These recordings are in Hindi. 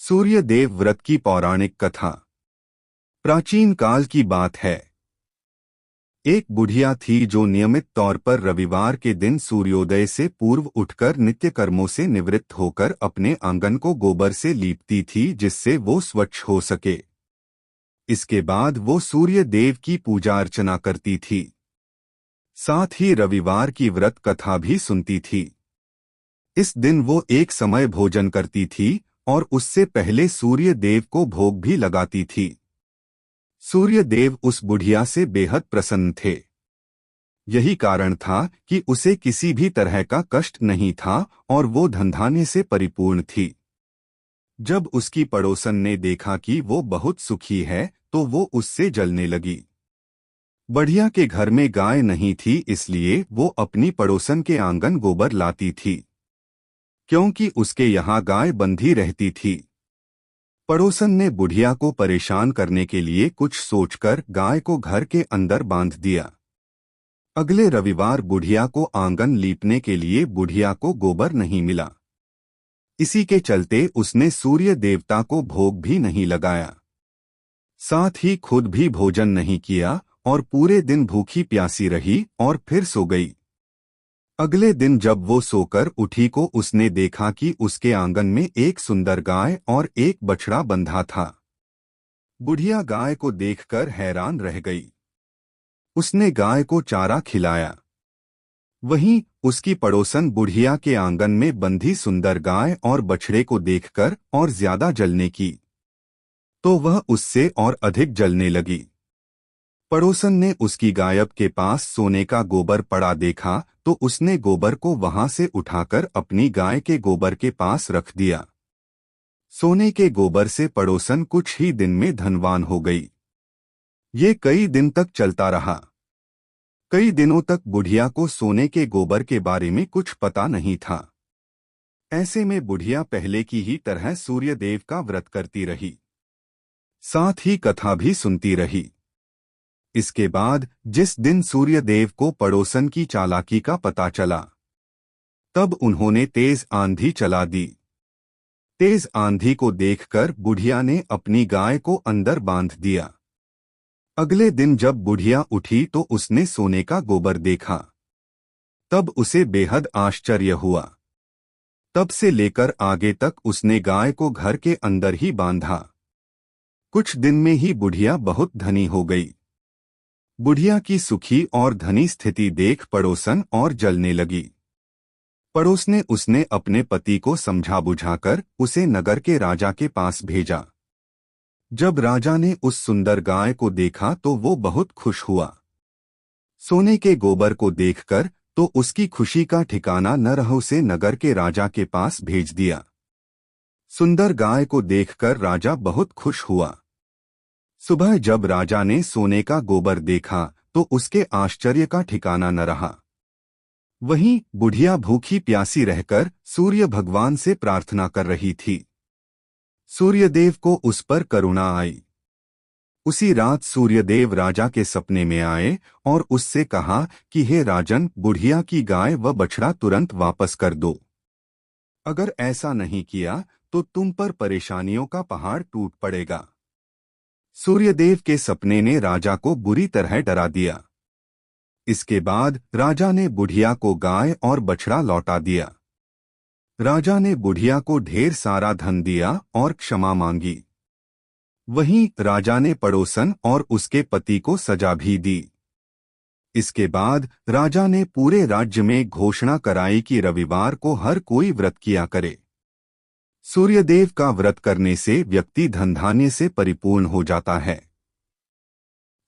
सूर्य देव व्रत की पौराणिक कथा। प्राचीन काल की बात है। एक बुढ़िया थी जो नियमित तौर पर रविवार के दिन सूर्योदय से पूर्व उठकर नित्य कर्मों से निवृत्त होकर अपने आंगन को गोबर से लीपती थी, जिससे वो स्वच्छ हो सके। इसके बाद वो सूर्य देव की पूजा अर्चना करती थी। साथ ही रविवार की व्रत कथा भी सुनती थी। इस दिन वो एक समय भोजन करती थी और उससे पहले सूर्य देव को भोग भी लगाती थी। सूर्य देव उस बुढ़िया से बेहद प्रसन्न थे। यही कारण था कि उसे किसी भी तरह का कष्ट नहीं था और वो धनधान्य से परिपूर्ण थी। जब उसकी पड़ोसन ने देखा कि वो बहुत सुखी है तो वो उससे जलने लगी। बुढ़िया के घर में गाय नहीं थी, इसलिए वो अपनी पड़ोसन के आंगन गोबर लाती थी, क्योंकि उसके यहाँ गाय बंधी रहती थी। पड़ोसन ने बुढ़िया को परेशान करने के लिए कुछ सोचकर गाय को घर के अंदर बांध दिया। अगले रविवार बुढ़िया को आंगन लीपने के लिए बुढ़िया को गोबर नहीं मिला। इसी के चलते उसने सूर्य देवता को भोग भी नहीं लगाया, साथ ही खुद भी भोजन नहीं किया और पूरे दिन भूखी प्यासी रही और फिर सो गई। अगले दिन जब वो सोकर उठी को उसने देखा कि उसके आंगन में एक सुंदर गाय और एक बछड़ा बंधा था। बुढ़िया गाय को देखकर हैरान रह गई। उसने गाय को चारा खिलाया। वहीं उसकी पड़ोसन बुढ़िया के आंगन में बंधी सुंदर गाय और बछड़े को देखकर और ज्यादा जलने की, तो वह उससे और अधिक जलने लगी। पड़ोसन ने उसकी गायब के पास सोने का गोबर पड़ा देखा तो उसने गोबर को वहां से उठाकर अपनी गाय के गोबर के पास रख दिया। सोने के गोबर से पड़ोसन कुछ ही दिन में धनवान हो गई। ये कई दिन तक चलता रहा। कई दिनों तक बुढ़िया को सोने के गोबर के बारे में कुछ पता नहीं था। ऐसे में बुढ़िया पहले की ही तरह सूर्यदेव का व्रत करती रही, साथ ही कथा भी सुनती रही। इसके बाद जिस दिन सूर्यदेव को पड़ोसन की चालाकी का पता चला, तब उन्होंने तेज आंधी चला दी। तेज आंधी को देखकर बुढ़िया ने अपनी गाय को अंदर बांध दिया। अगले दिन जब बुढ़िया उठी तो उसने सोने का गोबर देखा। तब उसे बेहद आश्चर्य हुआ। तब से लेकर आगे तक उसने गाय को घर के अंदर ही बांधा। कुछ दिन में ही बुढ़िया बहुत धनी हो गई। बुढ़िया की सुखी और धनी स्थिति देख पड़ोसन और जलने लगी। पड़ोस ने उसने अपने पति को समझा बुझाकर उसे नगर के राजा के पास भेजा। जब राजा ने उस सुंदर गाय को देखा तो वो बहुत खुश हुआ। सोने के गोबर को देखकर तो उसकी खुशी का ठिकाना न रहा, उसे नगर के राजा के पास भेज दिया। सुंदर गाय को देखकर राजा बहुत खुश हुआ। सुबह जब राजा ने सोने का गोबर देखा तो उसके आश्चर्य का ठिकाना न रहा। वहीं बुढ़िया भूखी प्यासी रहकर सूर्य भगवान से प्रार्थना कर रही थी। सूर्यदेव को उस पर करुणा आई। उसी रात सूर्यदेव राजा के सपने में आए और उससे कहा कि हे राजन, बुढ़िया की गाय व बछड़ा तुरंत वापस कर दो। अगर ऐसा नहीं किया तो तुम पर परेशानियों का पहाड़ टूट पड़ेगा। सूर्यदेव के सपने ने राजा को बुरी तरह डरा दिया। इसके बाद राजा ने बुढ़िया को गाय और बछड़ा लौटा दिया। राजा ने बुढ़िया को ढेर सारा धन दिया और क्षमा मांगी। वहीं राजा ने पड़ोसन और उसके पति को सजा भी दी। इसके बाद राजा ने पूरे राज्य में घोषणा कराई कि रविवार को हर कोई व्रत किया करे। सूर्यदेव का व्रत करने से व्यक्ति धनधान्य से परिपूर्ण हो जाता है,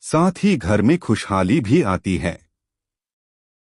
साथ ही घर में खुशहाली भी आती है।